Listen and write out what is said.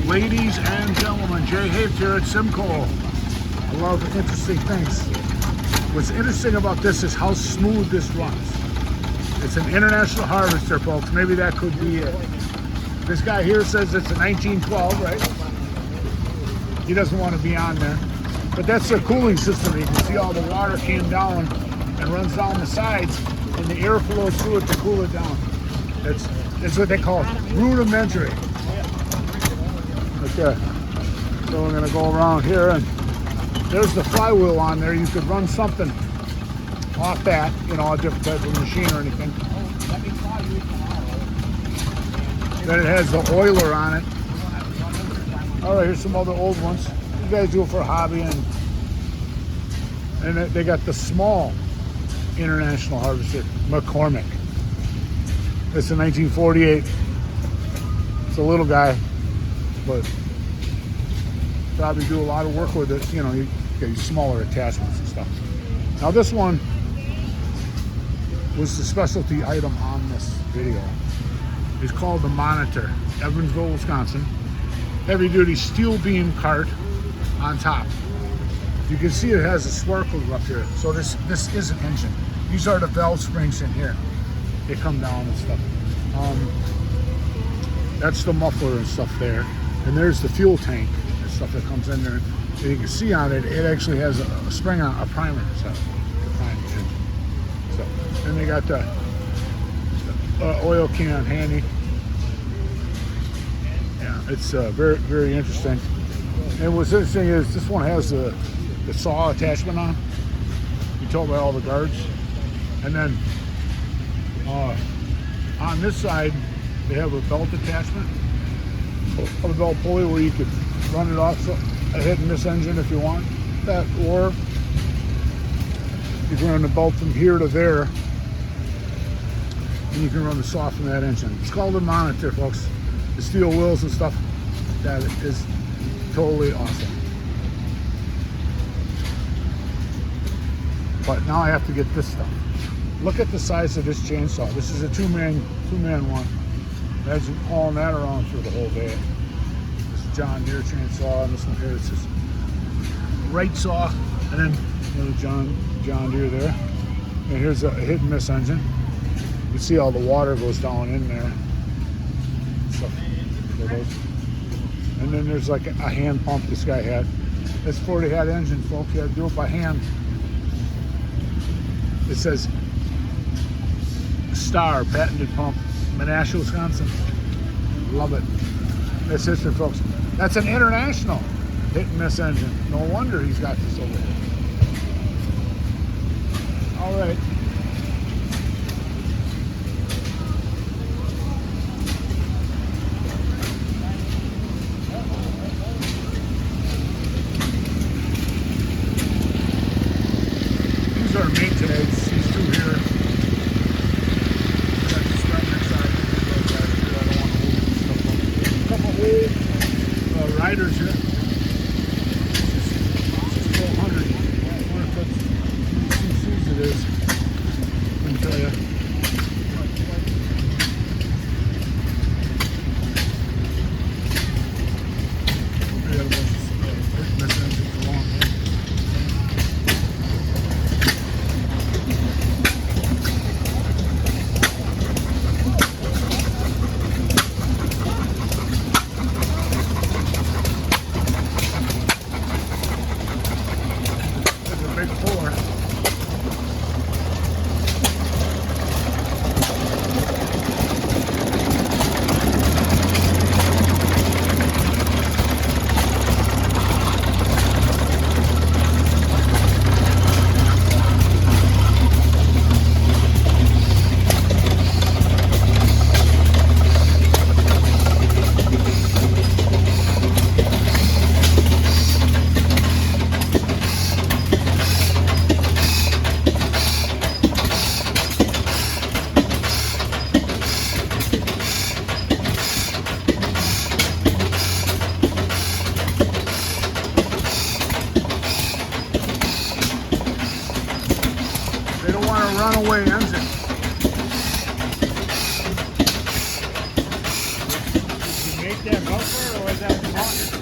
Ladies and gentlemen, Jay Hayes here at Symco. I love interesting things. What's interesting about this is how smooth this runs. It's an international harvester, folks. Maybe that could be it. This guy here says it's a 1912, right? He doesn't want to be on there. But that's the cooling system. You can see all the water came down and runs down the sides, and the air flows through it to cool it down. That's what they call rudimentary. Okay, so we're gonna go around here, and there's the flywheel on there. You could run something off that, you know, a different type of machine or anything. Then it has the oiler on it. All right, here's some other old ones. You guys do it for a hobby, and they got the small international harvester, McCormick. It's a 1948. It's a little guy, but probably do a lot of work with it. You know, you get these smaller attachments and stuff. Now this one was the specialty item on this video. It's called the Monitor, Evansville, Wisconsin. Heavy duty steel beam cart on top. You can see it has a sparkle up here. So this is an engine. These are the valve springs in here. They come down and stuff. That's the muffler and stuff there. And there's the fuel tank and stuff that comes in there. And you can see on it, it actually has a spring on a primer set to prime the engine. So, and they got the oil can handy. Yeah, it's very, very interesting. And what's interesting is this one has the saw attachment on. You told by all the guards. And then on this side, they have a belt attachment, a belt pulley where you could run it off a hit and miss engine if you want that, or you can run the belt from here to there, and you can run the saw from that engine. It's called a Monitor, folks. The steel wheels and stuff, that is totally awesome. But now I have to get this stuff. Look at the size of this chainsaw. This is a two-man one. Imagine hauling that around for the whole day. This is John Deere chainsaw, and this one here is this right saw, and then another John Deere there. And here's a hit and miss engine. You can see all the water goes down in there. And then there's like a hand pump this guy had. That's 40 head engine, folks. You have to do it by hand. It says Star patented pump, Menasha, Wisconsin. Love it. That's history, folks. That's an international hit and miss engine. No wonder he's got this over here. All right. These are maintenance. These two here. Riders here. This is 1200. I wonder if that's cc's it is. I can tell you. We have a bunch of this engine along here. Runaway engine. Did you make that bumper, or was that Come on.